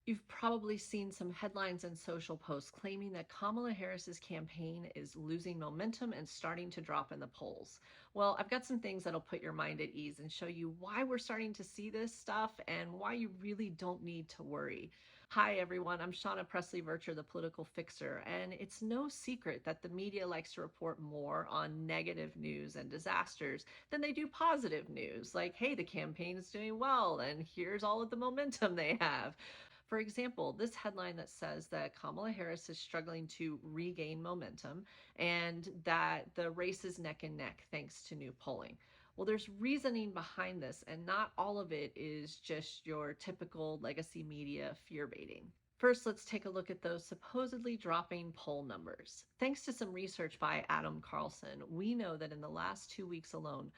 You've probably seen some headlines and social posts claiming that Kamala Harris's campaign is losing momentum and starting to drop in the polls. Well, I've got some things that'll put your mind at ease and show you why we're starting to see this stuff and why you really don't need to worry. Hi, everyone. I'm Shauna Presley Vircher, the political fixer, and it's no secret that the media likes to report more on negative news and disasters than they do positive news, like, hey, the campaign is doing well, and here's all of the momentum they have. For example, this headline that says that Kamala Harris is struggling to regain momentum and that the race is neck and neck thanks to new polling. Well, there's reasoning behind this, and not all of it is just your typical legacy media fear baiting. First, let's take a look at those supposedly dropping poll numbers. Thanks to some research by Adam Carlson, we know that in the last 2 weeks alone,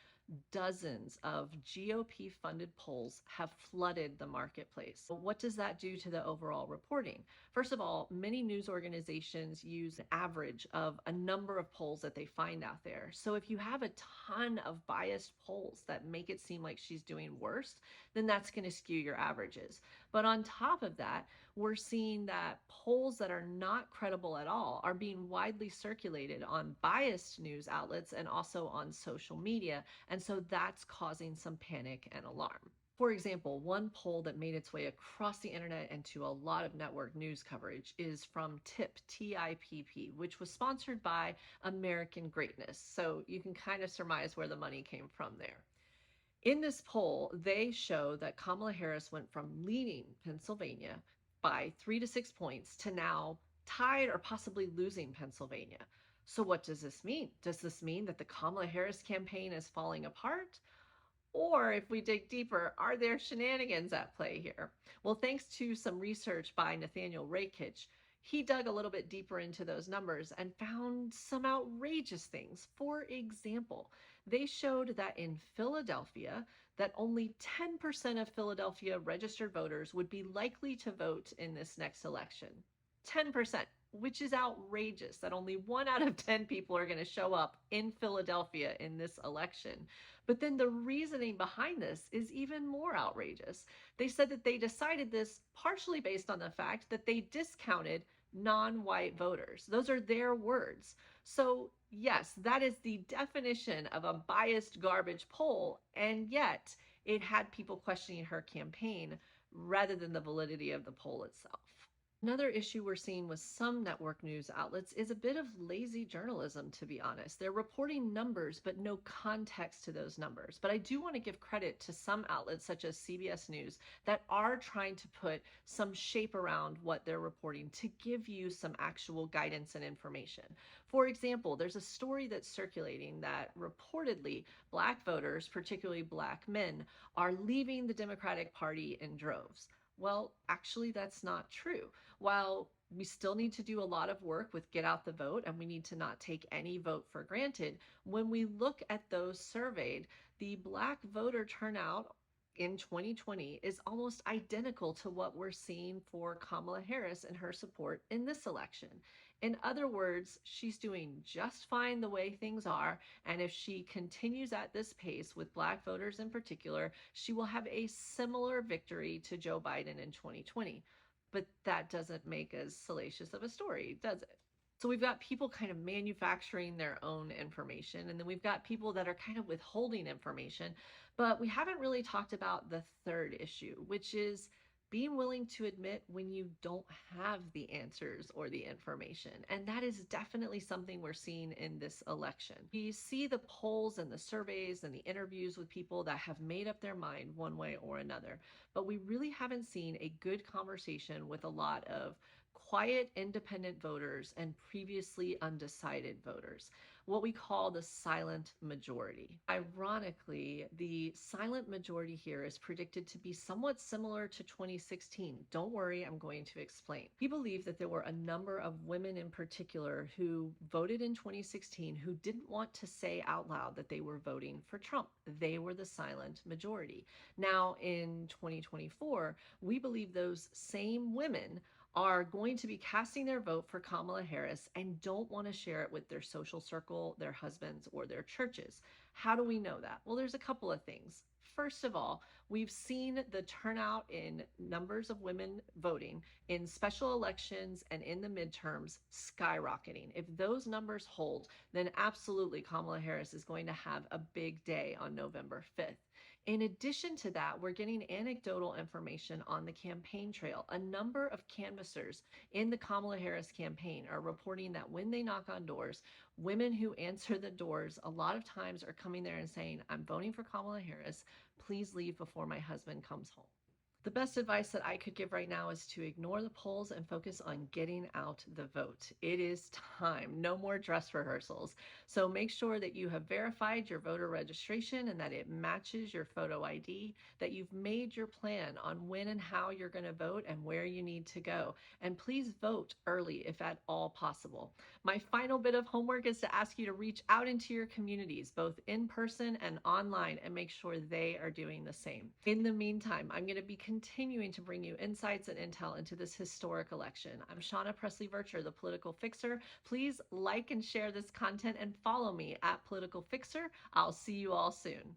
dozens of GOP funded polls have flooded the marketplace. What does that do to the overall reporting? First of all, many news organizations use an average of a number of polls that they find out there. So if you have a ton of biased polls that make it seem like she's doing worse, then that's going to skew your averages. But on top of that, we're seeing that polls that are not credible at all are being widely circulated on biased news outlets and also on social media. And so that's causing some panic and alarm. For example, one poll that made its way across the internet and to a lot of network news coverage is from TIPP, which was sponsored by American Greatness. So you can kind of surmise where the money came from there. In this poll, they show that Kamala Harris went from leading Pennsylvania by 3 to 6 points to now tied or possibly losing Pennsylvania. So, what does this mean? Does this mean that the Kamala Harris campaign is falling apart? Or if we dig deeper, are there shenanigans at play here? Well, thanks to some research by Nathaniel Rakich, he dug a little bit deeper into those numbers and found some outrageous things. For example, they showed that in Philadelphia, that only 10% of Philadelphia registered voters would be likely to vote in this next election. 10%, which is outrageous that only 1 out of 10 people are going to show up in Philadelphia in this election. But then the reasoning behind this is even more outrageous. They said that they decided this partially based on the fact that they discounted non-white voters. Those are their words. So yes, that is the definition of a biased garbage poll, and yet it had people questioning her campaign rather than the validity of the poll itself. Another issue we're seeing with some network news outlets is a bit of lazy journalism, to be honest. They're reporting numbers, but no context to those numbers. But I do want to give credit to some outlets, such as CBS News, that are trying to put some shape around what they're reporting to give you some actual guidance and information. For example, there's a story that's circulating that reportedly Black voters, particularly Black men, are leaving the Democratic Party in droves. Well, actually, that's not true. While we still need to do a lot of work with get out the vote and we need to not take any vote for granted, when we look at those surveyed, the Black voter turnout in 2020 is almost identical to what we're seeing for Kamala Harris and her support in this election. In other words, she's doing just fine the way things are, and if she continues at this pace with Black voters in particular, she will have a similar victory to Joe Biden in 2020. But that doesn't make as salacious of a story, does it? So we've got people kind of manufacturing their own information, and then we've got people that are kind of withholding information. But we haven't really talked about the third issue, which is being willing to admit when you don't have the answers or the information. And that is definitely something we're seeing in this election. We see the polls and the surveys and the interviews with people that have made up their mind one way or another, but we really haven't seen a good conversation with a lot of quiet independent voters and previously undecided voters, what we call the silent majority. Ironically, the silent majority here is predicted to be somewhat similar to 2016. Don't worry, I'm going to explain. We believe that there were a number of women in particular who voted in 2016 who didn't want to say out loud that they were voting for Trump. They were the silent majority. Now, in 2024, we believe those same women are going to be casting their vote for Kamala Harris and don't want to share it with their social circle, their husbands, or their churches. How do we know that? Well, there's a couple of things. First of all, we've seen the turnout in numbers of women voting in special elections and in the midterms skyrocketing. If those numbers hold, then absolutely Kamala Harris is going to have a big day on November 5th. In addition to that, we're getting anecdotal information on the campaign trail. A number of canvassers in the Kamala Harris campaign are reporting that when they knock on doors, women who answer the doors a lot of times are coming there and saying, I'm voting for Kamala Harris. Please leave before my husband comes home. The best advice that I could give right now is to ignore the polls and focus on getting out the vote. It is time. No more dress rehearsals. So make sure that you have verified your voter registration and that it matches your photo ID, that you've made your plan on when and how you're going to vote and where you need to go. And please vote early if at all possible. My final bit of homework is to ask you to reach out into your communities, both in person and online, and make sure they are doing the same. In the meantime, I'm going to be continuing to bring you insights and intel into this historic election. I'm Shauna Presley Vircher, the Political Fixer. Please like and share this content and follow me at Political Fixer. I'll see you all soon.